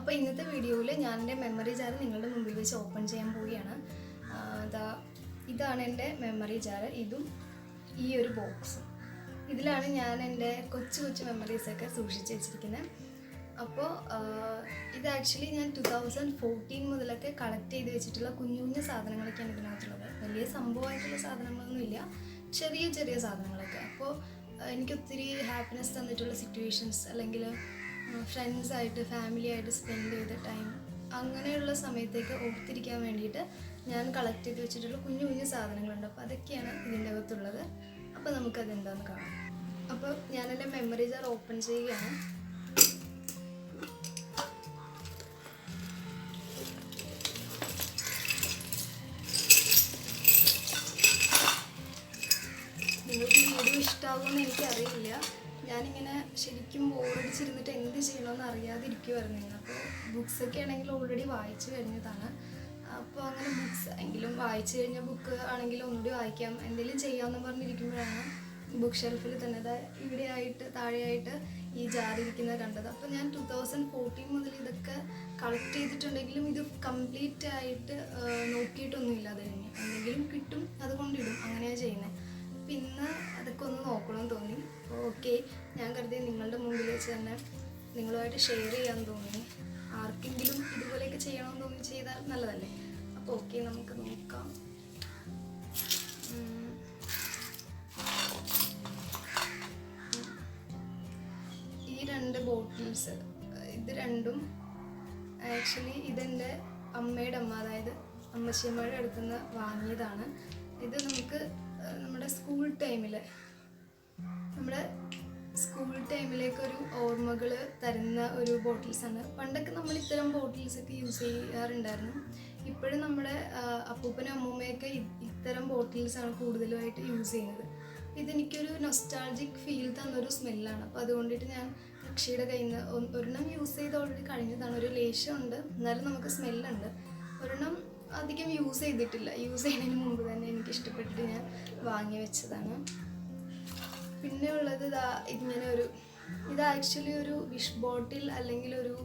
അപ്പോൾ ഇന്നത്തെ വീഡിയോയിൽ ഞാൻ എൻ്റെ മെമ്മറി ജാർ നിങ്ങളുടെ മുമ്പിൽ വെച്ച് ഓപ്പൺ ചെയ്യാൻ പോവുകയാണ്. ഇതാണ് എൻ്റെ മെമ്മറി ജാർ. ഇതും ഈ ഒരു ബോക്സും, ഇതിലാണ് ഞാൻ എൻ്റെ കൊച്ചു മെമ്മറീസൊക്കെ സൂക്ഷിച്ച് വെച്ചിരിക്കുന്നത്. അപ്പോൾ ഇത് ആക്ച്വലി ഞാൻ 2014 മുതലൊക്കെ കളക്ട് ചെയ്ത് വെച്ചിട്ടുള്ള കുഞ്ഞു സാധനങ്ങളൊക്കെയാണ് ഇതിനകത്തുള്ളത്. വലിയ സംഭവമായിട്ടുള്ള സാധനങ്ങളൊന്നുമില്ല, ചെറിയ സാധനങ്ങളൊക്കെ. അപ്പോൾ എനിക്കൊത്തിരി ഹാപ്പിനെസ് തന്നിട്ടുള്ള സിറ്റുവേഷൻസ്, അല്ലെങ്കിൽ ഫ്രണ്ട്സായിട്ട് ഫാമിലിയായിട്ട് സ്പെൻഡ് ചെയ്ത ടൈം, അങ്ങനെയുള്ള സമയത്തേക്ക് ഓർത്തിരിക്കാൻ വേണ്ടിയിട്ട് ഞാൻ കളക്ട് ചെയ്ത് വെച്ചിട്ടുള്ള കുഞ്ഞു സാധനങ്ങളുണ്ട്. അപ്പോൾ അതൊക്കെയാണ് ഇതിൻ്റെ അകത്തുള്ളത്. അപ്പോൾ നമുക്കതെന്താണെന്ന് കാണാം. അപ്പോൾ ഞാനെൻ്റെ മെമ്മറി ജാർ ഓപ്പൺ ചെയ്യുകയാണ്. നിങ്ങൾക്ക് വീഡിയോ ഇഷ്ടമാകുമെന്ന് എനിക്കറിയില്ല. ഞാനിങ്ങനെ ശരിക്കും ബോറടിച്ചിരുന്നിട്ട് എന്ത് ചെയ്യണമെന്ന് അറിയാതിരിക്കുമായിരുന്നു. അപ്പോൾ ബുക്സൊക്കെ ആണെങ്കിൽ ഓൾറെഡി വായിച്ചു കഴിഞ്ഞതാണ്. അപ്പോൾ അങ്ങനെ ബുക്സ് എങ്കിലും വായിച്ചു കഴിഞ്ഞ ബുക്ക് ആണെങ്കിലും ഒന്നുകൂടി വായിക്കാം, എന്തെങ്കിലും ചെയ്യാമെന്ന് പറഞ്ഞിരിക്കുമ്പോഴാണ് ബുക്ക് ഷെൽഫിൽ തന്നെ ഇവിടെയായിട്ട് താഴെയായിട്ട് ഈ ജാറിരിക്കുന്നത് കണ്ടത്. അപ്പോൾ ഞാൻ 2014 മുതൽ ഇതൊക്കെ കളക്ട് ചെയ്തിട്ടുണ്ടെങ്കിലും ഇത് കംപ്ലീറ്റ് ആയിട്ട് നോക്കിയിട്ടൊന്നുമില്ല. അത് കഴിഞ്ഞ് എന്തെങ്കിലും കിട്ടും അതുകൊണ്ടിടും, അങ്ങനെയാണ് ചെയ്യുന്നത്. പിന്നെ അതൊക്കെ ഒന്ന് നോക്കണമെന്ന് തോന്നി. അപ്പോൾ ഓക്കെ, ഞാൻ കരുതി നിങ്ങളുടെ മുമ്പിൽ വെച്ച് തന്നെ നിങ്ങളുമായിട്ട് ഷെയർ ചെയ്യാൻ തോന്നി. ആർക്കെങ്കിലും ഇതുപോലെയൊക്കെ ചെയ്യണമെന്ന് തോന്നി ചെയ്താൽ നല്ലതല്ലേ. അപ്പോൾ ഓക്കെ, നമുക്ക് നോക്കാം. ഈ 2 ബോട്ടിൽസ്, ഇത് രണ്ടും ആക്ച്വലി ഇതെൻ്റെ അമ്മയുടെ അമ്മ, അതായത് അമ്മച്ചിയമ്മയുടെ അടുത്തുനിന്ന് വാങ്ങിയതാണ്. ഇത് നമ്മുടെ സ്കൂൾ ടൈമിലേക്കൊരു ഓർമ്മകൾ തരുന്ന ഒരു ബോട്ടിൽസാണ്. പണ്ടൊക്കെ നമ്മൾ ഇത്തരം ബോട്ടിൽസൊക്കെ യൂസ് ചെയ്യാറുണ്ടായിരുന്നു. ഇപ്പോഴും നമ്മുടെ അപ്പൂപ്പനും അമ്മൂമ്മയൊക്കെ ഇത്തരം ബോട്ടിൽസാണ് കൂടുതലുമായിട്ട് യൂസ് ചെയ്യുന്നത്. ഇതെനിക്കൊരു നൊസ്റ്റാൾജിക് ഫീൽ തന്നൊരു സ്മെല്ലാണ്. അപ്പോൾ അതുകൊണ്ടിട്ട് ഞാൻ അക്ഷയുടെ കയ്യിൽ നിന്ന് ഒരെണ്ണം യൂസ് ചെയ്ത് ഓൾറെഡി കഴിഞ്ഞതാണ്. ഒരു ലേശമുണ്ട്, എന്നാലും നമുക്ക് സ്മെല്ലുണ്ട്. ഒരെണ്ണം അധികം യൂസ് ചെയ്തിട്ടില്ല, യൂസ് ചെയ്യുന്നതിന് മുമ്പ് തന്നെ എനിക്ക് ഇഷ്ടപ്പെട്ടിട്ട് ഞാൻ വാങ്ങി വെച്ചതാണ്. പിന്നെ ഉള്ളത് ഇത് ആക്ച്വലി ഒരു വിഷ് ബോട്ടിൽ, അല്ലെങ്കിൽ ഒരു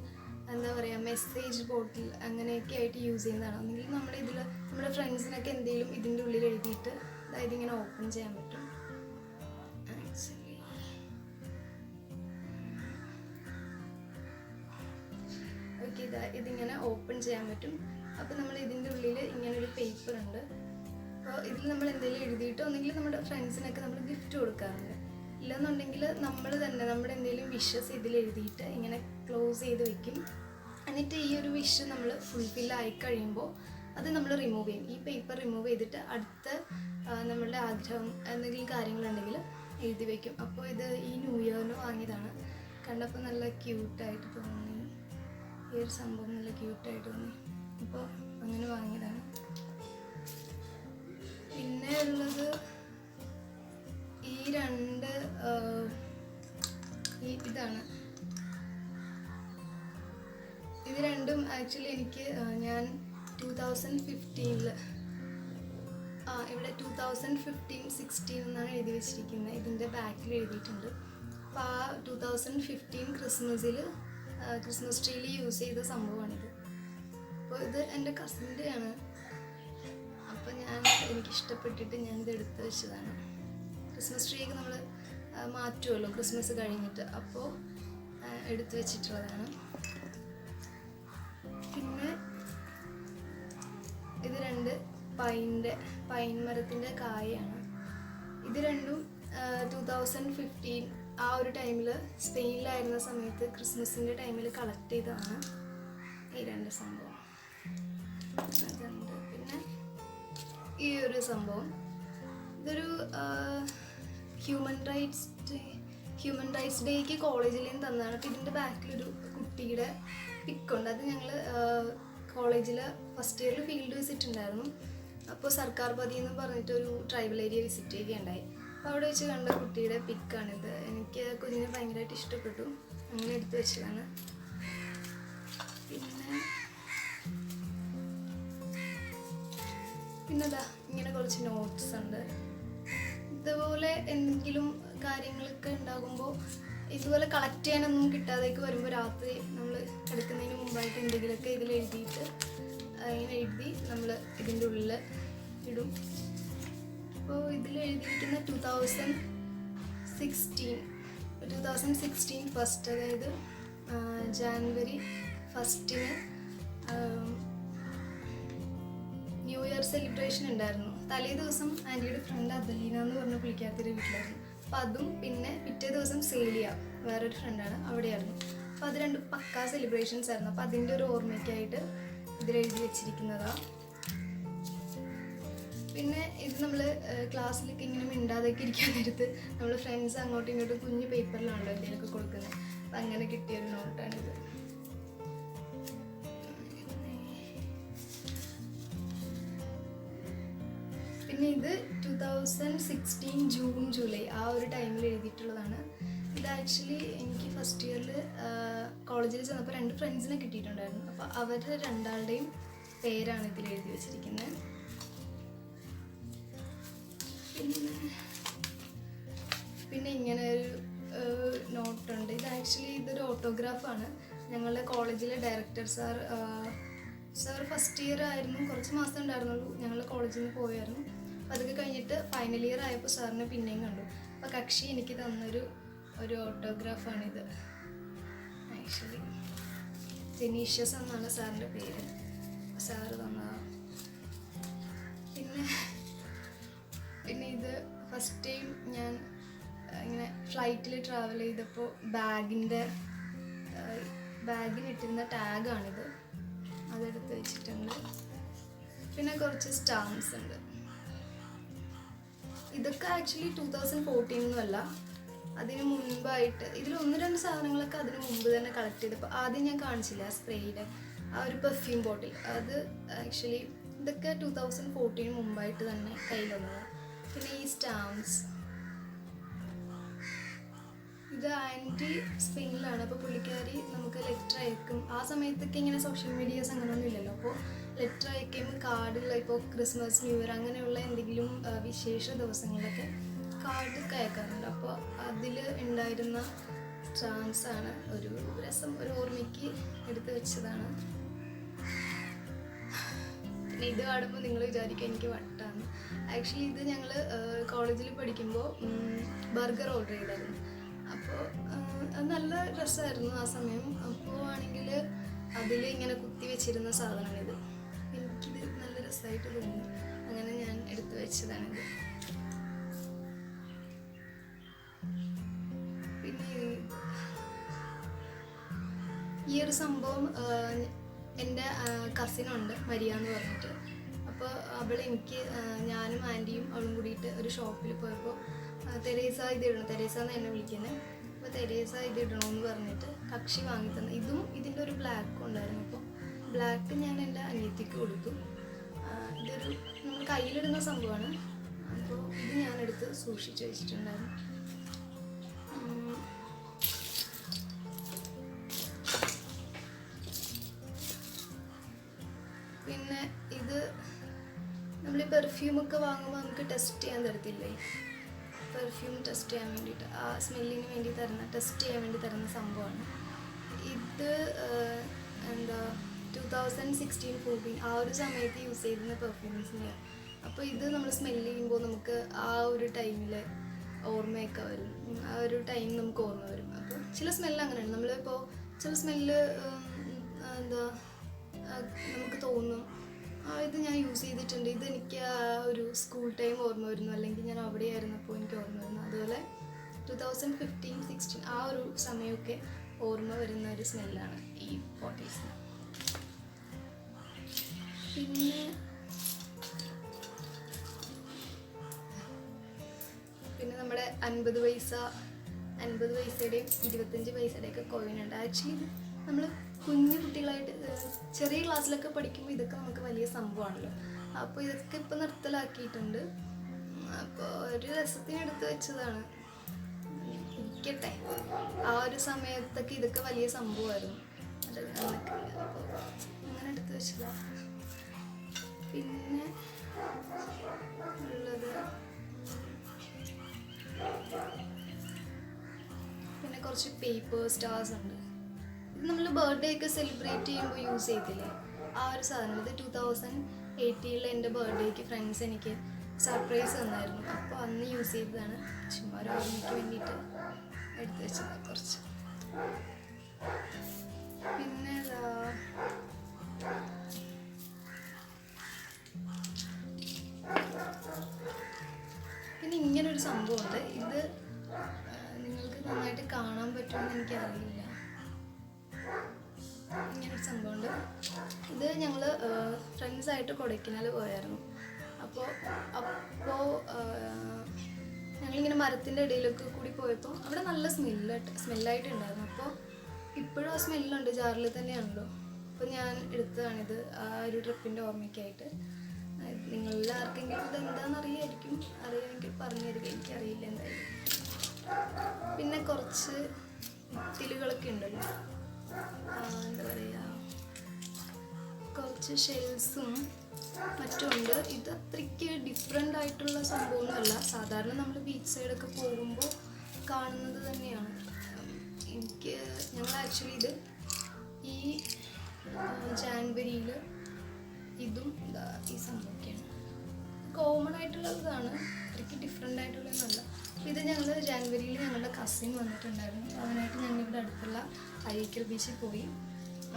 എന്താ പറയുക മെസ്സേജ് ബോട്ടിൽ, അങ്ങനെയൊക്കെ ആയിട്ട് യൂസ് ചെയ്യുന്നതാണ്. ഒന്നെങ്കിൽ നമ്മുടെ ഫ്രണ്ട്സിനൊക്കെ എന്തെങ്കിലും ഇതിൻ്റെ ഉള്ളിൽ എഴുതിയിട്ട് അതായത് ഇങ്ങനെ ഓപ്പൺ ചെയ്യാൻ പറ്റും. ആക്ച്വലി ഓക്കെ, ഇതിങ്ങനെ ഓപ്പൺ ചെയ്യാൻ പറ്റും. അപ്പോൾ നമ്മൾ ഇതിൻ്റെ ഉള്ളിൽ ഇങ്ങനൊരു പേപ്പർ ഉണ്ട്. അപ്പോൾ ഇതിൽ നമ്മൾ എന്തെങ്കിലും എഴുതിയിട്ട് ഒന്നെങ്കിൽ നമ്മുടെ ഫ്രണ്ട്സിനൊക്കെ നമ്മൾ ഗിഫ്റ്റ് കൊടുക്കാറുണ്ട്, ഇല്ലെന്നുണ്ടെങ്കിൽ നമ്മൾ തന്നെ നമ്മുടെ എന്തെങ്കിലും വിഷസ് ഇതിൽ എഴുതിയിട്ട് ഇങ്ങനെ ക്ലോസ് ചെയ്ത് വെക്കും. എന്നിട്ട് ഈ ഒരു വിഷ് നമ്മൾ ഫുൾഫില്ലായി കഴിയുമ്പോൾ അത് നമ്മൾ റിമൂവ് ചെയ്യും. ഈ പേപ്പർ റിമൂവ് ചെയ്തിട്ട് അടുത്ത നമ്മളുടെ ആഗ്രഹം എന്തെങ്കിലും കാര്യങ്ങളുണ്ടെങ്കിൽ എഴുതി വയ്ക്കും. അപ്പോൾ ഇത് ഈ ന്യൂ ഇയറിന് വാങ്ങിയതാണ്. കണ്ടപ്പോൾ നല്ല ക്യൂട്ടായിട്ട് തോന്നി, ഈ ഒരു സംഭവം നല്ല ക്യൂട്ടായിട്ട് തോന്നി. അപ്പോൾ അങ്ങനെ വാങ്ങിയതാണ്. പിന്നെ ഉള്ളത് ഈ 2 ഇതാണ്. ഇത് രണ്ടും ആക്ച്വലി എനിക്ക് ഞാൻ 2015 ഇവിടെ 2015-16 എന്നാണ് എഴുതി വെച്ചിരിക്കുന്നത്. ഇതിൻ്റെ ബാക്കിൽ എഴുതിയിട്ടുണ്ട്. അപ്പോൾ ആ 2015 ക്രിസ്മസ് ട്രീയിൽ യൂസ് ചെയ്ത സംഭവമാണിത്. അപ്പോൾ ഇത് എൻ്റെ കസിൻ്റെയാണ്. അപ്പോൾ എനിക്കിഷ്ടപ്പെട്ടിട്ട് ഞാനിത് എടുത്ത് വെച്ചതാണ്. ക്രിസ്മസ് ട്രീ ഒക്കെ നമ്മൾ മാറ്റുമല്ലോ ക്രിസ്മസ് കഴിഞ്ഞിട്ട്, അപ്പോൾ എടുത്തു വെച്ചിട്ടുള്ളതാണ്. പിന്നെ ഇത് 2 പൈൻ മരത്തിൻ്റെ കായാണ്. ഇത് രണ്ടും 2015 ആ ഒരു ടൈമിൽ സ്പെയിനിലായിരുന്ന സമയത്ത് ക്രിസ്മസിൻ്റെ ടൈമിൽ കളക്ട് ചെയ്തതാണ് ഈ 2 സംഭവം. അതുണ്ട്. പിന്നെ ഈ ഒരു സംഭവം, ഇതൊരു ഹ്യൂമൻ റൈറ്റ്സ് ഡേക്ക് കോളേജിൽ നിന്ന് തന്നതാണ്. അപ്പോൾ ഇതിൻ്റെ ബാക്കിലൊരു കുട്ടിയുടെ പിക്കുണ്ട്. അത് ഞങ്ങൾ കോളേജിൽ ഫസ്റ്റ് ഇയറിൽ ഫീൽഡ് വിസിറ്റ് ഉണ്ടായിരുന്നു. അപ്പോൾ സർക്കാർ പതി എന്ന് പറഞ്ഞിട്ടൊരു ട്രൈബൽ ഏരിയ വിസിറ്റ് ചെയ്യുകയുണ്ടായി. അപ്പോൾ അവിടെ വെച്ച് കണ്ട കുട്ടിയുടെ പിക്കാണിത്. എനിക്ക് കുഞ്ഞിനെ ഭയങ്കരമായിട്ട് ഇഷ്ടപ്പെട്ടു, അങ്ങനെ എടുത്തു വെച്ചതാണ്. പിന്നെന്താ, ഇങ്ങനെ കുറച്ച് നോട്ട്സ് ഉണ്ട്. ഇതുപോലെ എന്തെങ്കിലും കാര്യങ്ങളൊക്കെ ഉണ്ടാകുമ്പോൾ ഇതുപോലെ കളക്ട് ചെയ്യാനൊന്നും കിട്ടാതേക്ക് വരുമ്പോൾ രാത്രി നമ്മൾ കിടക്കുന്നതിന് മുമ്പായിട്ട് എന്തെങ്കിലുമൊക്കെ ഇതിൽ എഴുതിയിട്ട് ഇങ്ങനെ എഴുതി നമ്മൾ ഇതിൻ്റെ ഉള്ളിൽ ഇടും. അപ്പോൾ ഇതിൽ എഴുതിയിരിക്കുന്ന 2016 ഫസ്റ്റ്, അതായത് ജാനുവരി 1 ന്യൂ ഇയർ സെലിബ്രേഷൻ ഉണ്ടായിരുന്നു. തലേ ദിവസം ആൻറ്റിയുടെ ഫ്രണ്ട് അദലീന എന്ന് പറഞ്ഞ പുള്ളിക്കാത്തിൻ്റെ വീട്ടിലായിരുന്നു. അപ്പോൾ അതും പിന്നെ പിറ്റേ ദിവസം സേലിയ വേറൊരു ഫ്രണ്ടാണ്, അവിടെയായിരുന്നു. അപ്പോൾ അത് രണ്ട് പക്കാ സെലിബ്രേഷൻസ് ആയിരുന്നു. അപ്പോൾ അതിൻ്റെ ഒരു ഓർമ്മയ്ക്കായിട്ട് ഇതിലെഴുതി വെച്ചിരിക്കുന്നതാണ്. പിന്നെ ഇത് നമ്മൾ ക്ലാസ്സിലൊക്കെ ഇങ്ങനെ മിണ്ടാതൊക്കെ ഇരിക്കാൻ നേരത്ത് നമ്മൾ ഫ്രണ്ട്സ് അങ്ങോട്ടും ഇങ്ങോട്ടും കുഞ്ഞ് പേപ്പറിലാണല്ലോ എന്തെങ്കിലുമൊക്കെ കൊടുക്കുന്നത്. അപ്പം അങ്ങനെ കിട്ടിയൊരു നോട്ടാണിത്. പിന്നെ ഇത് 2016 ജൂൺ ജൂലൈ ആ ഒരു ടൈമിൽ എഴുതിയിട്ടുള്ളതാണ്. ഇത് ആക്ച്വലി എനിക്ക് ഫസ്റ്റ് ഇയറിൽ കോളേജിൽ ചെന്നപ്പോൾ 2 ഫ്രണ്ട്സിനെ കിട്ടിയിട്ടുണ്ടായിരുന്നു. അപ്പോൾ അവരുടെ രണ്ടാളുടെയും പേരാണ് ഇതിൽ എഴുതി വെച്ചിരിക്കുന്നത്. പിന്നെ ഇങ്ങനെ ഒരു നോട്ടുണ്ട്. ഇത് ആക്ച്വലി ഇതൊരു ഓട്ടോഗ്രാഫാണ്. ഞങ്ങളുടെ കോളേജിലെ ഡയറക്ടർ സാർ ഫസ്റ്റ് ഇയർ ആയിരുന്നു, കുറച്ച് മാസം ഉണ്ടായിരുന്നുള്ളൂ. ഞങ്ങളുടെ കോളേജിൽ നിന്ന് പോയായിരുന്നു. അപ്പോൾ അതൊക്കെ കഴിഞ്ഞിട്ട് ഫൈനൽ ഇയർ ആയപ്പോൾ സാറിനെ പിന്നെയും കണ്ടു. അപ്പോൾ കക്ഷി എനിക്ക് തന്നൊരു ഓട്ടോഗ്രാഫാണിത്. ആക്ച്വലി ജെനീഷ്യസ് എന്നാണ് സാറിൻ്റെ പേര്. സാറ് തന്നതാണ്. പിന്നെ ഇത് ഫസ്റ്റ് ടൈം ഞാൻ ഇങ്ങനെ ഫ്ലൈറ്റിൽ ട്രാവൽ ചെയ്തപ്പോൾ ബാഗിനിട്ടിരുന്ന ടാഗാണിത്. അതെടുത്ത് വെച്ചിട്ടുണ്ട്. പിന്നെ കുറച്ച് സ്റ്റാമ്പ്സ് ഉണ്ട്. ഇതൊക്കെ ആക്ച്വലി 2014 അല്ല, അതിന് മുൻപായിട്ട് ഇതിൽ 1-2 സാധനങ്ങളൊക്കെ അതിന് മുമ്പ് തന്നെ കളക്ട് ചെയ്തപ്പോൾ ആദ്യം ഞാൻ കാണിച്ചില്ല സ്പ്രേയുടെ ആ ഒരു പെർഫ്യൂം ബോട്ടിൽ. അത് ആക്ച്വലി ഇതൊക്കെ 2014 മുമ്പായിട്ട് തന്നെ കയ്യിൽ വന്നതാണ്. പിന്നെ ഈ സ്റ്റാമ്പ്സ്, ഇത് ആൻറ്റി സ്പെയിനിലാണ്. അപ്പോൾ പുള്ളിക്കാരി നമുക്ക് ലെറ്റർ അയക്കും. ആ സമയത്തൊക്കെ ഇങ്ങനെ സോഷ്യൽ മീഡിയാസ് അങ്ങനെയൊന്നും ഇല്ലല്ലോ. അപ്പോൾ ലെറ്റർ അയക്കുമ്പോൾ കാർഡുകൾ, ഇപ്പോൾ ക്രിസ്മസ്, ന്യൂ ഇയർ അങ്ങനെയുള്ള എന്തെങ്കിലും വിശേഷ ദിവസങ്ങളിലൊക്കെ കാർഡൊക്കെ അയക്കാറുണ്ട്. അപ്പോൾ അതിൽ ഉണ്ടായിരുന്ന സ്റ്റാമ്പ്സാണ്. ഒരു രസം, ഒരു ഓർമ്മയ്ക്ക് എടുത്ത് വെച്ചതാണ്. പിന്നെ ഇത് കാണുമ്പോൾ നിങ്ങൾ വിചാരിക്കുക എനിക്ക് വട്ടാണ്. ആക്ച്വലി ഇത് ഞങ്ങൾ കോളേജിൽ പഠിക്കുമ്പോൾ ബർഗർ ഓർഡർ ചെയ്തായിരുന്നു. അപ്പോൾ അത് നല്ല രസമായിരുന്നു ആ സമയം. അപ്പോൾ ആണെങ്കിൽ അതിൽ ഇങ്ങനെ കുത്തി വെച്ചിരുന്ന സാധനമാണിത്. എനിക്കിത് നല്ല രസമായിട്ട് തോന്നി, അങ്ങനെ ഞാൻ എടുത്തു വെച്ചതാണിത്. പിന്നെ ഈ ഒരു സംഭവം എൻ്റെ കസിനുണ്ട്, മരിയ എന്ന് പറഞ്ഞിട്ട്. അപ്പോൾ അവൾ എനിക്ക്, ഞാനും ആൻറ്റിയും അവളും കൂടിയിട്ട് ഒരു ഷോപ്പിൽ പോയപ്പോൾ തെരേസ ഇത് ഇടണം, തെരേസ എന്ന് എന്നെ വിളിക്കുന്നത്. അപ്പോൾ തെരേസ ഇത് ഇടണമെന്ന് പറഞ്ഞിട്ട് കക്ഷി വാങ്ങി തന്നു. ഇതും ഇതിൻ്റെ ഒരു ബ്ലാക്കും ഉണ്ടായിരുന്നു. അപ്പോൾ ബ്ലാക്ക് ഞാൻ എൻ്റെ അനിയത്തിക്ക് കൊടുത്തു. ഇതൊരു നമ്മൾ കയ്യിലിടുന്ന സംഭവമാണ്. അപ്പോൾ ഇത് ഞാനെടുത്ത് സൂക്ഷിച്ച് വെച്ചിട്ടുണ്ടായിരുന്നു. പിന്നെ ഇത് നമ്മൾ ഈ പെർഫ്യൂമൊക്കെ വാങ്ങുമ്പോൾ നമുക്ക് ടെസ്റ്റ് ചെയ്യാൻ തരത്തില്ലേ, പെർഫ്യൂം ടെസ്റ്റ് ചെയ്യാൻ വേണ്ടിയിട്ട്, ആ സ്മെല്ലിന് വേണ്ടി ടെസ്റ്റ് ചെയ്യാൻ വേണ്ടി തരുന്ന സംഭവമാണ് ഇത്. എന്താ 2016-14 ആ ഒരു സമയത്ത് യൂസ് ചെയ്തിരുന്ന പെർഫ്യൂംസിൻ്റെ. അപ്പോൾ ഇത് നമ്മൾ സ്മെല്ല് ചെയ്യുമ്പോൾ നമുക്ക് ആ ഒരു ടൈമിൽ ഓർമ്മയൊക്കെ വരും. ആ ഒരു ടൈം നമുക്ക് ഓർമ്മ വരും. അപ്പോൾ ചില സ്മെല്ല് അങ്ങനെയാണ്. നമ്മളിപ്പോൾ ചില സ്മെല്ല് എന്താ നമുക്ക് തോന്നും ഇത് ഞാൻ യൂസ് ചെയ്തിട്ടുണ്ട്, ഇതെനിക്ക് ആ ഒരു സ്കൂൾ ടൈം ഓർമ്മ വരുന്നു, അല്ലെങ്കിൽ ഞാൻ അവിടെ ആയിരുന്നപ്പോൾ എനിക്ക് ഓർമ്മ വരുന്നു. അതുപോലെ 2015-16 ആ ഒരു സമയമൊക്കെ ഓർമ്മ വരുന്ന ഒരു സ്മെല്ലാണ് ഈ ബോട്ടിൽസിന്. പിന്നെ നമ്മുടെ 50 പൈസയുടെയും 25 പൈസയുടെയൊക്കെ കോയിൻ ഉണ്ട്. ആക്ച്വലി ഇത് നമ്മൾ കുഞ്ഞു കുട്ടികളായിട്ട് ചെറിയ ക്ലാസ്സിലൊക്കെ പഠിക്കുമ്പോൾ ഇതൊക്കെ നമുക്ക് വലിയ സംഭവമാണല്ലോ. അപ്പോൾ ഇതൊക്കെ ഇപ്പോൾ നിർത്തലാക്കിയിട്ടുണ്ട്. അപ്പോൾ ഒരു രസത്തിന് എടുത്ത് വെച്ചതാണ്. ഇരിക്കട്ടെ, ആ ഒരു സമയത്തൊക്കെ ഇതൊക്കെ വലിയ സംഭവമായിരുന്നു. അപ്പോൾ അങ്ങനെ എടുത്ത് വെച്ചതാണ്. പിന്നെ ഉള്ളത് പിന്നെ കുറച്ച് പേപ്പർ സ്റ്റാർസ് ഉണ്ട്. ഇത് നമ്മൾ ബർത്ത്ഡേ ഒക്കെ സെലിബ്രേറ്റ് ചെയ്യുമ്പോൾ യൂസ് ചെയ്തില്ലേ, ആ ഒരു സാധനം. ഇത് 2018 എൻ്റെ ബർത്ത്ഡേക്ക് ഫ്രണ്ട്സ് എനിക്ക് സർപ്രൈസ് തന്നായിരുന്നു. അപ്പോൾ അന്ന് യൂസ് ചെയ്തതാണ്. ചുമ്മാ ഒരു ഓർമ്മയ്ക്ക് വേണ്ടിയിട്ട് എടുത്തു വെച്ചതാണ് കുറച്ച്. പിന്നെ പിന്നെ ഇങ്ങനൊരു സംഭവമുണ്ട്. ഇത് നിങ്ങൾക്ക് നന്നായിട്ട് കാണാൻ പറ്റുമെന്ന് എനിക്കറിയില്ല. ഇങ്ങനൊരു സംഭവമുണ്ട്. ഇത് ഞങ്ങൾ ഫ്രണ്ട്സായിട്ട് കൊടൈക്കനാൽ പോയായിരുന്നു. അപ്പോൾ ഞങ്ങളിങ്ങനെ മരത്തിൻ്റെ ഇടയിലൊക്കെ കൂടി പോയപ്പോൾ അവിടെ നല്ല സ്മെല്ലായിട്ടുണ്ടായിരുന്നു. അപ്പോൾ ഇപ്പോഴും ആ സ്മെല്ലുണ്ട്, ജാറിൽ തന്നെയാണല്ലോ. അപ്പോൾ ഞാൻ എടുത്തതാണിത് ആ ഒരു ട്രിപ്പിൻ്റെ ഓർമ്മയ്ക്കായിട്ട്. നിങ്ങളിൽ ആർക്കെങ്കിലും ഇതെന്താണെന്ന് അറിയാമെങ്കിൽ പറഞ്ഞു തരിക, എനിക്കറിയില്ല എന്തായാലും. പിന്നെ കുറച്ച് ഇത്തിലുകളൊക്കെ ഉണ്ടല്ലോ, എന്താ പറയുക, കുറച്ച് ഷെൽസും മറ്റുമുണ്ട്. ഇത് അത്രയ്ക്ക് ഡിഫറെൻ്റ് ആയിട്ടുള്ള സംഭവമൊന്നുമല്ല, സാധാരണ നമ്മൾ ബീച്ച് സൈഡൊക്കെ പോകുമ്പോൾ കാണുന്നത് തന്നെയാണ്. ഞങ്ങൾ ആക്ച്വലി ഇത് ഈ ജാനുവരിയിൽ ഇതും ഈ സംഭവമൊക്കെയാണ് കോമൺ ആയിട്ടുള്ളതാണ്, അത്രയ്ക്ക് ഡിഫറെൻ്റ് ആയിട്ടുള്ളതൊന്നുമല്ല. ഇത് ഞങ്ങൾ ജാനുവരിയിൽ ഞങ്ങളുടെ കസിൻ വന്നിട്ടുണ്ടായിരുന്നു. അതിനായിട്ട് ഞങ്ങളിവിടെ അടുത്തുള്ള അഴീക്കൽ ബീച്ചിൽ പോയി.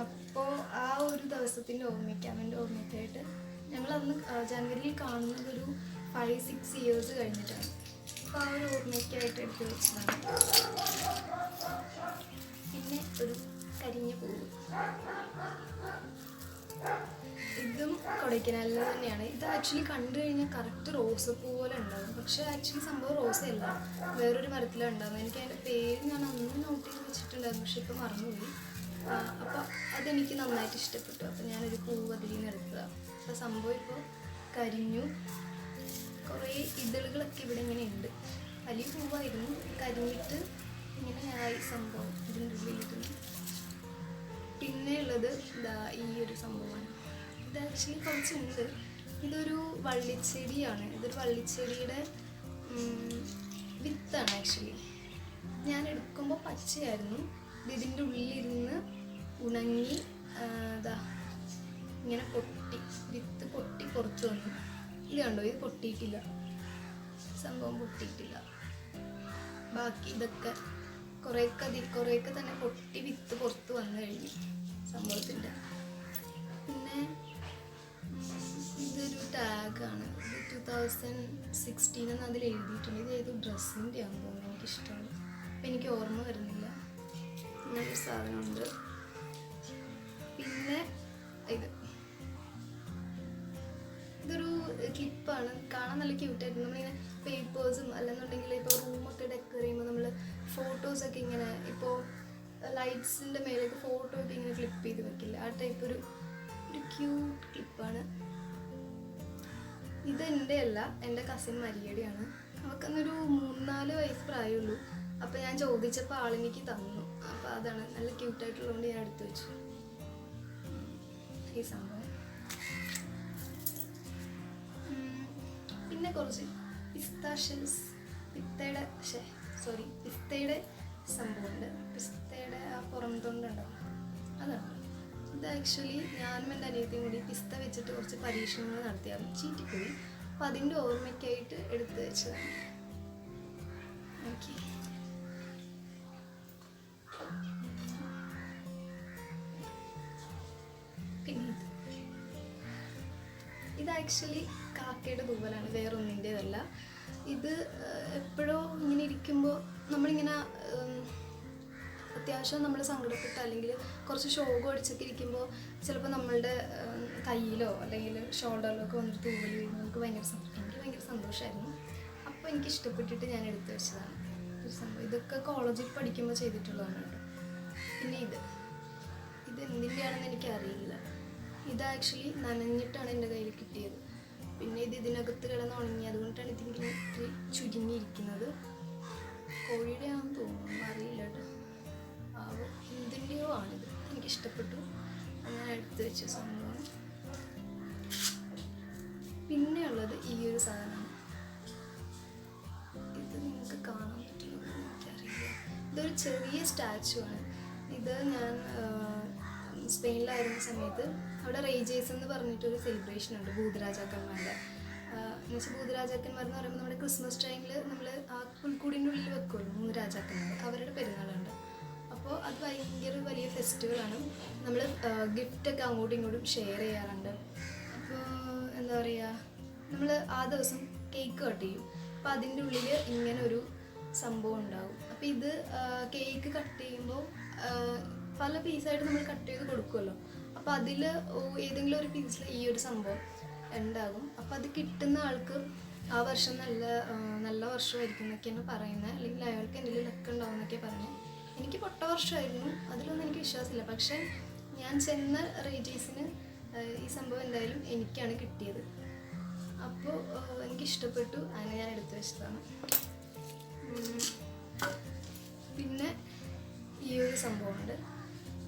അപ്പോൾ ആ ഒരു ദിവസത്തിൻ്റെ അവൻ്റെ ഓർമ്മയ്ക്കായിട്ട് ഞങ്ങൾ അന്ന് ജാനുവരിയിൽ കാണുന്നത് ഒരു 5-6 ഇയേഴ്സ് കഴിഞ്ഞിട്ടാണ്. അപ്പോൾ ആ ഒരു ഓർമ്മയ്ക്കായിട്ട് എടുത്ത് വെച്ചതാണ്. പിന്നെ ഒരു കരിഞ്ഞ പൂവ്, ഇതും കൊടൈക്കനാലിൽ തന്നെയാണ്. ഇത് ആക്ച്വലി കണ്ടു കഴിഞ്ഞാൽ കറക്റ്റ് റോസപ്പൂ പോലെ ഉണ്ടാകും, പക്ഷേ ആക്ച്വലി സംഭവം റോസയല്ല, വേറൊരു മരത്തിലാണ് ഉണ്ടാകുന്നത്. എനിക്ക് അതിൻ്റെ പേര് ഞാൻ അന്ന് നോട്ട് ചെയ്ത് വെച്ചിട്ടുണ്ടായിരുന്നു, പക്ഷെ ഇപ്പോൾ മറന്നുപോയി. അപ്പോൾ അതെനിക്ക് നന്നായിട്ട് ഇഷ്ടപ്പെട്ടു. അപ്പോൾ ഞാനൊരു പൂവ് അതിൽ നിന്ന് എടുത്തതാണ്. അപ്പോൾ സംഭവം ഇപ്പോൾ കരിഞ്ഞു, കുറേ ഇതളുകളൊക്കെ ഇവിടെ ഇങ്ങനെ ഉണ്ട്. വലിയ പൂവായിരുന്നു, കരിഞ്ഞിട്ട് ഇങ്ങനെ ആയി സംഭവം ഇതിൻ്റെ ഉള്ളിലിരുന്നു. പിന്നെ ഉള്ളത് ഈ ഒരു സംഭവമാണ്. ഇത് ആക്ച്വലി കുറച്ചുണ്ട്. ഇതൊരു വള്ളിച്ചെടിയാണ്. ഇതൊരു വള്ളിച്ചെടിയുടെ വിത്താണ് ആക്ച്വലി. ഞാൻ എടുക്കുമ്പോൾ പച്ചയായിരുന്നു. ഇതിൻ്റെ ഉള്ളിലിരുന്ന് ഉണങ്ങി ഇങ്ങനെ വിത്ത് പൊട്ടി പുറത്ത് വന്നു. ഇത് കണ്ടോ, ഇത് പൊട്ടിയിട്ടില്ല, സംഭവം പൊട്ടിയിട്ടില്ല. ബാക്കി ഇതൊക്കെ കുറേയൊക്കെ തന്നെ പൊട്ടി വിത്ത് പുറത്ത് വന്നു കഴിഞ്ഞു സംഭവത്തിൻ്റെ. പിന്നെ ഇതൊരു ടാഗാണ്. ഇത് 2016 എന്ന് അതിൽ എഴുതിയിട്ടുണ്ട്. ഇത് ഏത് ഡ്രസ്സിൻ്റെ ആണെന്ന് തോന്നുന്നു, എനിക്കിഷ്ടമാണ്. അപ്പം എനിക്ക് ഓർമ്മ വരുന്നില്ല. ഇങ്ങനൊരു സാധനമുണ്ട്. പിന്നെ ഇതൊരു ക്ലിപ്പാണ്, കാണാൻ നല്ല ക്യൂട്ടായിരുന്നു. നമ്മളിങ്ങനെ പേപ്പേഴ്സും അല്ലെന്നുണ്ടെങ്കിൽ ഇപ്പോൾ റൂമൊക്കെ ഡെക്കർ ചെയ്യുമ്പോൾ നമ്മൾ ഫോട്ടോസൊക്കെ ഇങ്ങനെ, ഇപ്പോൾ ലൈറ്റ്സിൻ്റെ മേലേക്ക് ഫോട്ടോ ഒക്കെ ഇങ്ങനെ ക്ലിപ്പ് ചെയ്ത് വെക്കില്ല, ആ ടൈപ്പ് ഒരു ക്യൂട്ട് ക്ലിപ്പാണ്. ഇത് എൻ്റെ അല്ല, എൻ്റെ കസിൻ മരിയയുടെയാണ്. അവൾക്കന്നൊരു 3-4 വയസ്സ് പ്രായമുള്ളൂ. അപ്പോൾ ഞാൻ ചോദിച്ചപ്പോൾ ആളെനിക്ക് തന്നു. അപ്പോൾ അതാണ് നല്ല ക്യൂട്ടായിട്ടുള്ളതുകൊണ്ട് ഞാൻ എടുത്തു വെച്ചു ഈ സംഭവം. പിന്നെ കുറച്ച് പിസ്തയുടെ സംഭവമുണ്ട്. പിസ്തയുടെ ആ പുറം തൊണ്ടുണ്ടാവും, അതാണ്. ഇത് ആക്ച്വലി ഞാനും എൻ്റെ അനിയത്തിയും കൂടി പിസ്ത വെച്ചിട്ട് കുറച്ച് പരീക്ഷണങ്ങൾ നടത്തിയായിരുന്നു, ചീറ്റിപ്പോയി. അപ്പം അതിൻ്റെ ഓർമ്മയ്ക്കായിട്ട് എടുത്തു വെച്ചതാണ്. ഓക്കെ, പിന്നെ ഇത് ആക്ച്വലി കാക്കയുടെ തൂവലാണ്, വേറൊന്നിൻ്റെതല്ല. ഇത് എപ്പോഴോ ഇങ്ങനെ ഇരിക്കുമ്പോൾ നമ്മളിങ്ങനെ അത്യാവശ്യം നമ്മൾ സങ്കടപ്പെട്ട് അല്ലെങ്കിൽ കുറച്ച് ശോകം അടിച്ചൊക്കെ ഇരിക്കുമ്പോൾ ചിലപ്പോൾ നമ്മളുടെ കയ്യിലോ അല്ലെങ്കിൽ ഷോൾഡറിലോ ഒക്കെ വന്നിട്ട് തൂവൽ വീഴുമ്പോൾ എനിക്ക് ഭയങ്കര സന്തോഷമായിരുന്നു. അപ്പോൾ എനിക്ക് ഇഷ്ടപ്പെട്ടിട്ട് ഞാൻ എടുത്തു വെച്ചതാണ് ഒരു സംഭവം. ഇതൊക്കെ കോളേജിൽ പഠിക്കുമ്പോൾ ചെയ്തിട്ടുള്ളതാണ് കേട്ടോ. പിന്നെ ഇത് എന്തിൻ്റെയാണെന്ന് എനിക്കറിയില്ല. ഇത് ആക്ച്വലി നനഞ്ഞിട്ടാണ് എൻ്റെ കയ്യിൽ കിട്ടിയത്. പിന്നെ ഇതിനകത്ത് കിടന്ന് ഉണങ്ങി, അതുകൊണ്ടാണ് ഇതിങ്ങനെ ചുരുങ്ങിയിരിക്കുന്നത്. കോഴിയുടെ ആണെന്ന് തോന്നുന്നു, അറിയില്ല കേട്ടോ. എന്തിൻ്റെയോ ആണിത്, എനിക്കിഷ്ടപ്പെട്ടു, ഞാൻ എടുത്തു വെച്ച സംഭവം. പിന്നെ ഉള്ളത് ഈ ഒരു സാധനമാണ്. ഇത് നിങ്ങൾക്ക് കാണാൻ പറ്റുമോ എനിക്കറിയില്ല. ഇതൊരു ഇതൊരു ചെറിയ സ്റ്റാച്ചു ആണ്. ഇത് ഞാൻ സ്പെയിനിലായിരുന്ന സമയത്ത് അവിടെ റേജേഴ്സ് എന്ന് പറഞ്ഞിട്ടൊരു സെലിബ്രേഷൻ ഉണ്ട് ഭൂതരാജാക്കന്മാരുടെ. എന്നുവെച്ചാൽ ഭൂതരാജാക്കന്മാർ എന്ന് പറയുമ്പോൾ നമ്മുടെ ക്രിസ്മസ് ടൈമിൽ നമ്മൾ ആ പുൽക്കൂടിൻ്റെ ഉള്ളിൽ വെക്കുമല്ലോ 3 രാജാക്കന്മാർ, അവരുടെ പെരുന്നാളുണ്ട്. അപ്പോൾ അത് ഭയങ്കര വലിയ ഫെസ്റ്റിവലാണ്. നമ്മൾ ഗിഫ്റ്റൊക്കെ അങ്ങോട്ടും ഇങ്ങോട്ടും ഷെയർ ചെയ്യാറുണ്ട്. അപ്പോൾ എന്താ പറയുക, നമ്മൾ ആ ദിവസം കേക്ക് കട്ട് ചെയ്യും. അപ്പോൾ അതിൻ്റെ ഉള്ളിൽ ഇങ്ങനെ ഒരു സംഭവം ഉണ്ടാവും. അപ്പോൾ ഇത് കേക്ക് കട്ട് ചെയ്യുമ്പോൾ പല പീസായിട്ട് നമ്മൾ കട്ട് ചെയ്ത് കൊടുക്കുമല്ലോ. അപ്പോൾ അതിൽ ഏതെങ്കിലും ഒരു പീസിൽ ഈ ഒരു സംഭവം ഉണ്ടാകും. അപ്പോൾ അത് കിട്ടുന്ന ആൾക്ക് ആ വർഷം നല്ല വർഷമായിരിക്കും എന്നൊക്കെയാണ് പറയുന്നത്. അല്ലെങ്കിൽ അയാൾക്ക് എന്തെങ്കിലും ലക്ക് ഉണ്ടാവും എന്നൊക്കെയാണ് പറയുന്നത്. എനിക്ക് പൊട്ട വർഷമായിരുന്നു, അതിലൊന്നും എനിക്ക് വിശ്വാസമില്ല. പക്ഷേ ഞാൻ ചെന്ന റേജേഴ്സിന് ഈ സംഭവം എന്തായാലും എനിക്കാണ് കിട്ടിയത്. അപ്പോൾ എനിക്കിഷ്ടപ്പെട്ടു, അതിനെ ഞാൻ എടുത്തു വെച്ചതാണ്. പിന്നെ ഈ ഒരു സംഭവമുണ്ട്.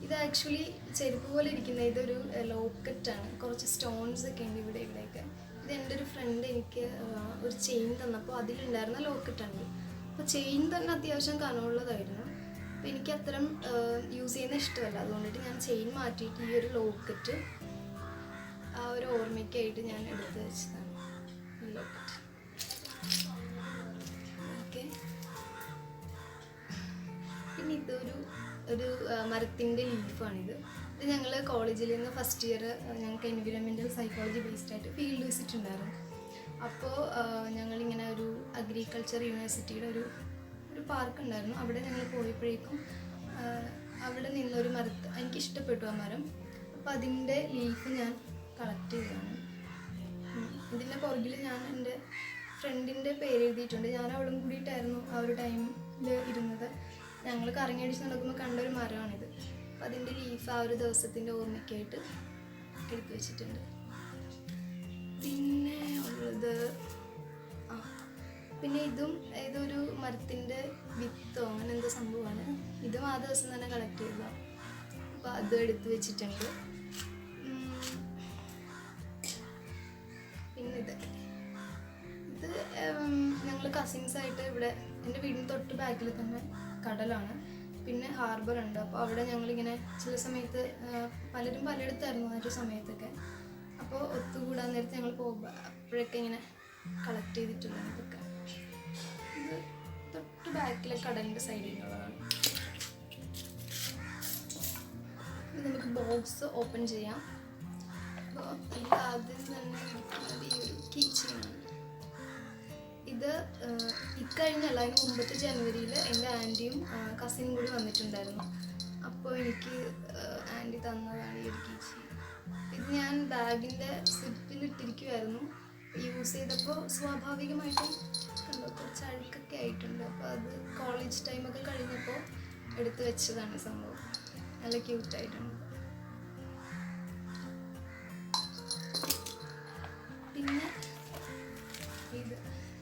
ഇത് ആക്ച്വലി ചെരുപ്പ് പോലെ ഇരിക്കുന്ന ഇതൊരു ലോക്കറ്റാണ്. കുറച്ച് സ്റ്റോൺസ് ഒക്കെ ഉണ്ട് ഇവിടെയൊക്കെ. ഇത് എൻ്റെ ഒരു ഫ്രണ്ട് എനിക്ക് ഒരു ചെയിൻ തന്നപ്പോൾ അതിലുണ്ടായിരുന്ന ലോക്കറ്റാണ്. അപ്പോൾ ചെയിൻ തന്നെ അത്യാവശ്യം കനമുള്ളതായിരുന്നു. അപ്പോൾ എനിക്ക് അത്തരം യൂസ് ചെയ്യുന്ന ഇഷ്ടമല്ല. അതുകൊണ്ടിട്ട് ഞാൻ ചെയിൻ മാറ്റിയിട്ട് ഈ ഒരു ലോക്കറ്റ് ആ ഒരു ഓർമ്മയ്ക്കായിട്ട് ഞാൻ എടുത്ത് വെച്ചതാണ് ഈ ലോക്കറ്റ്. ഓക്കെ, പിന്നെ ഇതൊരു മരത്തിൻ്റെ ലീഫാണിത്. ഇത് ഞങ്ങൾ കോളേജിൽ നിന്ന് ഫസ്റ്റ് ഇയർ ഞങ്ങൾക്ക് എൻവിറോൺമെൻറ്റൽ സൈക്കോളജി ബേസ്ഡ് ആയിട്ട് ഫീൽഡ് വിസിറ്റ് ഉണ്ടായിരുന്നു. അപ്പോൾ ഞങ്ങളിങ്ങനെ ഒരു അഗ്രികൾച്ചർ യൂണിവേഴ്സിറ്റിയുടെ ഒരു പാർക്ക് ഉണ്ടായിരുന്നു. അവിടെ ഞങ്ങൾ പോയപ്പോഴേക്കും അവിടെ നിന്നൊരു എനിക്കിഷ്ടപ്പെട്ടു ആ മരം. അപ്പോൾ അതിൻ്റെ ലീഫ് ഞാൻ കളക്ട് ചെയ്തതാണ്. ഇതിൻ്റെ പുറകിൽ ഞാൻ എൻ്റെ ഫ്രണ്ടിൻ്റെ പേര് എഴുതിയിട്ടുണ്ട്. ഞാൻ അവളും കൂടിയിട്ടായിരുന്നു ആ ഒരു ടൈമിൽ ഇരുന്നത്. ഞങ്ങൾ കറങ്ങിയടിച്ച് നടക്കുമ്പോൾ കണ്ടൊരു മരമാണിത്. അപ്പോൾ അതിൻ്റെ ലീഫ് ആ ഒരു ദിവസത്തിൻ്റെ ഓർമ്മയ്ക്കായിട്ട് എടുത്തു വെച്ചിട്ടുണ്ട്. പിന്നെ ഉള്ളത് പിന്നെ ഇതും ഏതൊരു മരത്തിൻ്റെ വിത്തോ അങ്ങനെ എന്തോ സംഭവമാണ്. ഇതും ആ ദിവസം തന്നെ കളക്ട് ചെയ്തതാണ്. അപ്പോൾ അതും എടുത്തു വെച്ചിട്ടുണ്ട്. പിന്നെ ഇത് ഞങ്ങൾ കസിൻസായിട്ട് ഇവിടെ എൻ്റെ വീടിന് തൊട്ട് ബാക്കിൽ തന്നെ കടലാണ്, പിന്നെ ഹാർബർ ഉണ്ട്. അപ്പോൾ അവിടെ ഞങ്ങളിങ്ങനെ ചില സമയത്ത് പലരും പലയിടത്തായിരുന്നു ആ ഒരു സമയത്തൊക്കെ. അപ്പോൾ ഒത്തുകൂടാൻ നേരത്തെ ഞങ്ങൾ പോകുമ്പോൾ അപ്പോഴൊക്കെ ഇങ്ങനെ കളക്ട് ചെയ്തിട്ടുള്ളത് ഇതൊക്കെ. ഇത് തൊട്ട് ബാക്കിലെ കടലിൻ്റെ സൈഡിലുള്ളതാണ്. ഇത് നമുക്ക് ബോക്സ് ഓപ്പൺ ചെയ്യാം. അപ്പോൾ ഇത് ആദ്യം തന്നെ ഇരിക്കുന്നത് ഈ ഒരു കീ ചെയിനാണ്. ഇത് ഇക്കഴിഞ്ഞല്ല, അതിന് മുമ്പത്തെ ജനുവരിയിൽ എൻ്റെ ആൻറ്റിയും കസിനും കൂടി വന്നിട്ടുണ്ടായിരുന്നു. അപ്പോൾ എനിക്ക് ആൻറ്റി തന്നതാണ് ഈ ഒരു കീ ചെയിൻ. ഇത് ഞാൻ ബാഗിൻ്റെ സിപ്പിലിട്ടിരിക്കുമായിരുന്നു. യൂസ് ചെയ്തപ്പോൾ സ്വാഭാവികമായിട്ടും കണ്ടോ കുറച്ച് അഴുക്കൊക്കെ ആയിട്ടുണ്ട്. അപ്പോൾ അത് കോളേജ് ടൈമൊക്കെ കഴിഞ്ഞപ്പോൾ എടുത്ത് വെച്ചതാണ് സംഭവം. നല്ല ക്യൂട്ടായിട്ടുണ്ട്. പിന്നെ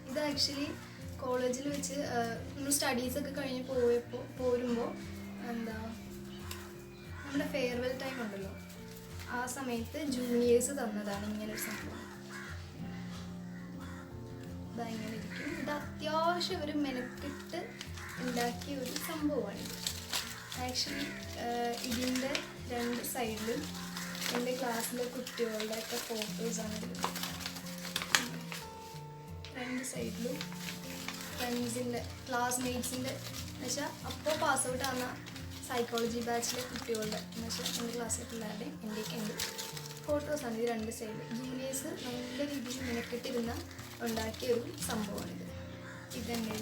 ഇത് ആക്ച്വലി കോളേജിൽ വെച്ച് നമ്മൾ സ്റ്റഡീസൊക്കെ കഴിഞ്ഞ് പോരുമ്പോൾ എന്താ നമ്മുടെ ഫെയർവെൽ ടൈം ഉണ്ടല്ലോ, ആ സമയത്ത് ജൂനിയേഴ്സ് തന്നതാണ് ഇങ്ങനൊരു സംഭവം. ഇങ്ങനെ ഇരിക്കും. ഇത് അത്യാവശ്യം ഒരു മെനക്കെട്ട് ഉണ്ടാക്കിയ ഒരു സംഭവമാണിത്. ആക്ച്വലി ഇതിൻ്റെ 2 സൈഡിലും എൻ്റെ ക്ലാസ്സിലെ കുട്ടികളുടെയൊക്കെ ഫോട്ടോസാണ് ഇത്. 2 സൈഡിലും ഫ്രണ്ട്സിൻ്റെ ക്ലാസ്മേറ്റ്സിൻ്റെ എന്നുവെച്ചാൽ അപ്പോൾ പാസ് ഔട്ട് ആവുന്ന സൈക്കോളജി ബാച്ചിലെ കുട്ടികളുടെ എന്നുവെച്ചാൽ എൻ്റെ ക്ലാസ്സിലെ പിള്ളേരുടെയും എൻ്റെയൊക്കെ ഉണ്ട് ഫോട്ടോസാണ് ഇത് 2 സൈഡിൽ. ജൂനിയേഴ്സ് നല്ല രീതിയിൽ മെനക്കെട്ടിരുന്ന ഉണ്ടാക്കിയ ഒരു സംഭവമാണിത്. ഇതെന്നെ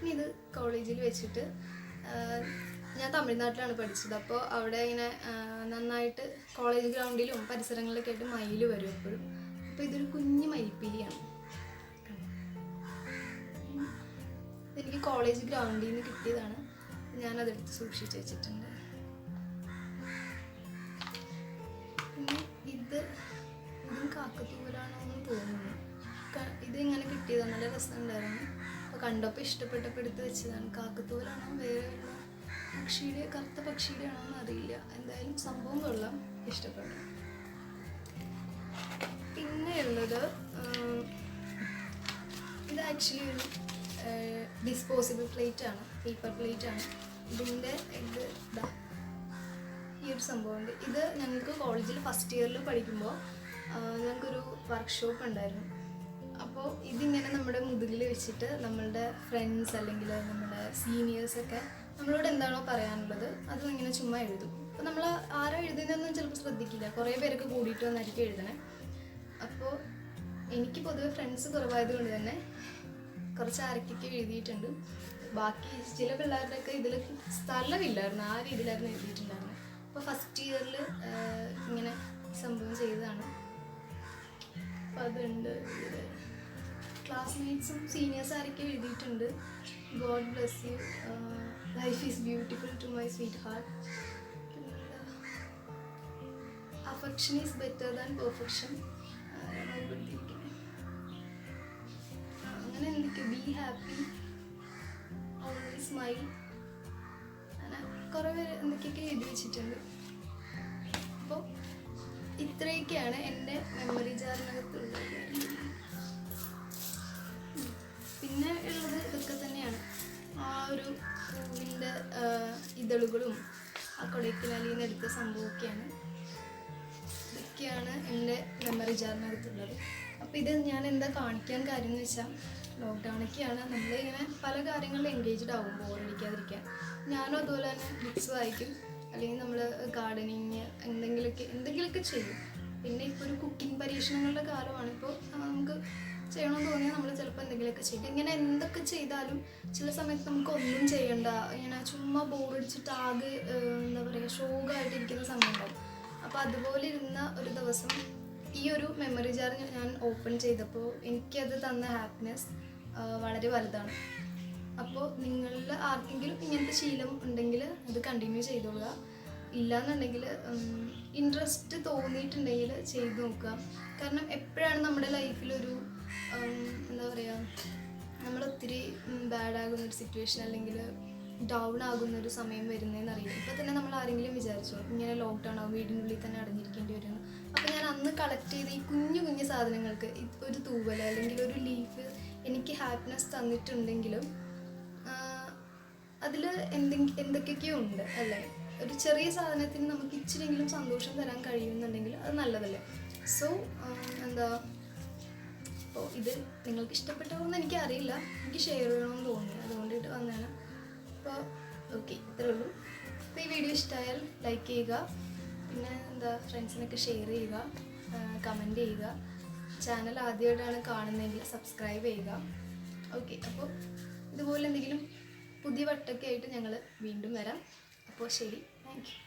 ഇനി ഇത് കോളേജിൽ വെച്ചിട്ട് ഞാൻ തമിഴ്നാട്ടിലാണ് പഠിച്ചത്. അപ്പോൾ അവിടെ ഇങ്ങനെ നന്നായിട്ട് കോളേജ് ഗ്രൗണ്ടിലും പരിസരങ്ങളിലൊക്കെ ആയിട്ട് മയിൽ വരും എപ്പോഴും. അപ്പോൾ ഇതൊരു കുഞ്ഞു മയിൽപ്പീലിയാണ്. ഇതെനിക്ക് കോളേജ് ഗ്രൗണ്ടിൽ നിന്ന് കിട്ടിയതാണ്. ഞാനതെടുത്ത് സൂക്ഷിച്ച് വെച്ചിട്ടുണ്ട്. പിന്നെ ഇതും കാക്കത്തൂവലാണോ എന്ന് തോന്നുന്നു. ഇതിങ്ങനെ കിട്ടിയതാണ്, നല്ല രസമുണ്ടായിരുന്നു. അപ്പോൾ കണ്ടപ്പോൾ ഇഷ്ടപ്പെട്ടപ്പോൾ എടുത്ത് വെച്ചതാണ്. കാക്കത്തൂവലാണോ വേറെ പക്ഷിയുടെ കറുത്ത പക്ഷിയുടെ ആണോ എന്ന് അറിയില്ല. എന്തായാലും സംഭവം കൊള്ളാം, ഇഷ്ടപ്പെട്ടു. പിന്നെ ഉള്ളത് ഇത് ആക്ച്വലി ഒരു ഡിസ്പോസിബിൾ പ്ലേറ്റ് ആണ്, പേപ്പർ പ്ലേറ്റ് ആണ്. ഇതിൻ്റെ ഇത് ഇതാ ഈ ഒരു സംഭവമുണ്ട്. ഇത് ഞങ്ങൾക്ക് കോളേജിൽ ഫസ്റ്റ് ഇയറിൽ പഠിക്കുമ്പോൾ ഞങ്ങൾക്കൊരു വർക്ക്ഷോപ്പ് ഉണ്ടായിരുന്നു. അപ്പോൾ ഇതിങ്ങനെ നമ്മുടെ മുതുകിൽ വെച്ചിട്ട് നമ്മളുടെ ഫ്രണ്ട്സ് അല്ലെങ്കിൽ നമ്മുടെ സീനിയേഴ്സൊക്കെ നമ്മളോട് എന്താണോ പറയാനുള്ളത് അത് ഇങ്ങനെ ചുമ്മാ എഴുതും. അപ്പോൾ നമ്മൾ ആരാ എഴുതുന്നതെന്നും ചിലപ്പോൾ ശ്രദ്ധിക്കില്ല, കുറേ പേരൊക്കെ കൂടിയിട്ട് വന്നായിരിക്കും എഴുതണേ. അപ്പോൾ എനിക്ക് പൊതുവെ ഫ്രണ്ട്സ് കുറവായത് കൊണ്ട് തന്നെ കുറച്ച് ആരൊക്കെ എഴുതിയിട്ടുണ്ട്. ബാക്കി ചില പിള്ളേരുടെയൊക്കെ ഇതിൽ സ്ഥലമില്ലായിരുന്നു, ആ രീതിയിലായിരുന്നു എഴുതിയിട്ടുണ്ടായിരുന്നത്. അപ്പോൾ ഫസ്റ്റ് ഇയറിൽ ഇങ്ങനെ സംഭവം ചെയ്തതാണ്. അപ്പോൾ അതുണ്ട്. ക്ലാസ്മേറ്റ്സും സീനിയേഴ്സ് ആരൊക്കെ എഴുതിയിട്ടുണ്ട്. God bless you, life is beautiful to my sweetheart, affection is better than perfection, അങ്ങനെ എന്തൊക്കെ, ബി ഹാപ്പി, ഓൾവേസ് സ്മൈൽ, അങ്ങനെ കുറേ പേര് എന്തൊക്കെയൊക്കെ എഴുതി വെച്ചിട്ടുണ്ട്. അപ്പോൾ ഇത്രയൊക്കെയാണ് എൻ്റെ മെമ്മറി ജാറിനകത്തുള്ളത്. പിന്നെ ഉള്ളത് ഇതൊക്കെ തന്നെയാണ്. ആ ഒരു പൂവിൻ്റെ ഇതളുകളും ആ കൊടൈക്കനാലിൽ നിന്ന് എടുത്ത സംഭവമൊക്കെയാണ്. ഇതൊക്കെയാണ് എൻ്റെ മെമ്മറി ജാറിനകത്തുള്ളത്. അപ്പോൾ ഇത് ഞാൻ എന്താ കാണിക്കാൻ കാര്യം എന്ന് വെച്ചാൽ, ലോക്ക്ഡൗണൊക്കെയാണ്, നമ്മളിങ്ങനെ പല കാര്യങ്ങളിൽ എൻഗേജ്ഡ് ആകും ബോറടിക്കാതിരിക്കാൻ. ഞാനും അതുപോലെ തന്നെ ബുക്സ് വായിക്കും, അല്ലെങ്കിൽ നമ്മൾ ഗാർഡനിങ് എന്തെങ്കിലുമൊക്കെ ചെയ്യും. പിന്നെ ഇപ്പോൾ ഒരു കുക്കിംഗ് പരീക്ഷണങ്ങളുടെ കാലമാണ്. ഇപ്പോൾ നമുക്ക് ചെയ്യണമെന്ന് തോന്നിയാൽ നമ്മൾ ചിലപ്പോൾ എന്തെങ്കിലുമൊക്കെ ചെയ്യും. ഇങ്ങനെ എന്തൊക്കെ ചെയ്താലും ചില സമയത്ത് നമുക്ക് ഒന്നും ചെയ്യണ്ട, ഇങ്ങനെ ചുമ്മാ ബോറടിച്ചിട്ട് ആകെ എന്താ പറയുക ഷോക്കായിട്ടിരിക്കുന്ന സമയം ഉണ്ടാവും. അപ്പോൾ അതുപോലെ ഇരുന്ന ഒരു ദിവസം ഈ ഒരു മെമ്മറി ജാർ ഞാൻ ഓപ്പൺ ചെയ്തപ്പോൾ എനിക്കത് തന്ന ഹാപ്പിനെസ് വളരെ വലുതാണ്. അപ്പോൾ നിങ്ങളിൽ ആർക്കെങ്കിലും ഇങ്ങനത്തെ ശീലം ഉണ്ടെങ്കിൽ അത് കണ്ടിന്യൂ ചെയ്തോളുക. ഇല്ലയെന്നുണ്ടെങ്കിൽ ഇൻട്രസ്റ്റ് തോന്നിയിട്ടുണ്ടെങ്കിൽ ചെയ്ത് നോക്കുക. കാരണം എപ്പോഴാണ് നമ്മുടെ ലൈഫിലൊരു എന്താ പറയുക, നമ്മളൊത്തിരി ബാഡാകുന്നൊരു സിറ്റുവേഷൻ അല്ലെങ്കിൽ ഡൗൺ ആകുന്നൊരു സമയം വരുന്നതെന്ന് അറിയില്ല. ഇപ്പോൾ തന്നെ നമ്മൾ ആരെങ്കിലും വിചാരിച്ചോ ഇങ്ങനെ ലോക്ക്ഡൗൺ ആകും, വീടിനുള്ളിൽ തന്നെ അടഞ്ഞിരിക്കേണ്ടി വരുന്നു. അപ്പോൾ ഞാൻ അന്ന് കളക്ട് ചെയ്ത ഈ കുഞ്ഞു കുഞ്ഞു സാധനങ്ങൾക്ക് ഒരു തൂവൽ അല്ലെങ്കിൽ ഒരു ലീഫ് എനിക്ക് ഹാപ്പിനെസ് തന്നിട്ടുണ്ടെങ്കിലും അതിൽ എന്തൊക്കെയൊക്കെയോ ഉണ്ട് അല്ലേ. ഒരു ചെറിയ സാധനത്തിന് നമുക്ക് ഇച്ചിരിയെങ്കിലും സന്തോഷം തരാൻ കഴിയുമെന്നുണ്ടെങ്കിൽ അത് നല്ലതല്ലേ. സോ എന്താ, അപ്പോൾ ഇത് നിങ്ങൾക്ക് ഇഷ്ടപ്പെട്ടോ എനിക്ക് അറിയില്ല, എനിക്ക് ഷെയർ ചെയ്യണമെന്ന് തോന്നി, അതുകൊണ്ടിട്ട് വന്നതാണ്. അപ്പോൾ ഓക്കെ, ഇത്രേ ഉള്ളൂ. അപ്പോൾ ഈ വീഡിയോ ഇഷ്ടമായാൽ ലൈക്ക് ചെയ്യുക, പിന്നെ എന്താ ഫ്രണ്ട്സിനൊക്കെ ഷെയർ ചെയ്യുക, കമൻറ്റ് ചെയ്യുക. ചാനൽ ആദ്യമായിട്ടാണ് കാണുന്നതെങ്കിൽ സബ്സ്ക്രൈബ് ചെയ്യുക. ഓക്കെ, അപ്പോൾ ഇതുപോലെ എന്തെങ്കിലും പുതിയ വട്ടൊക്കെ ആയിട്ട് ഞങ്ങൾ വീണ്ടും വരാം. അപ്പോൾ ശരി, താങ്ക് യു.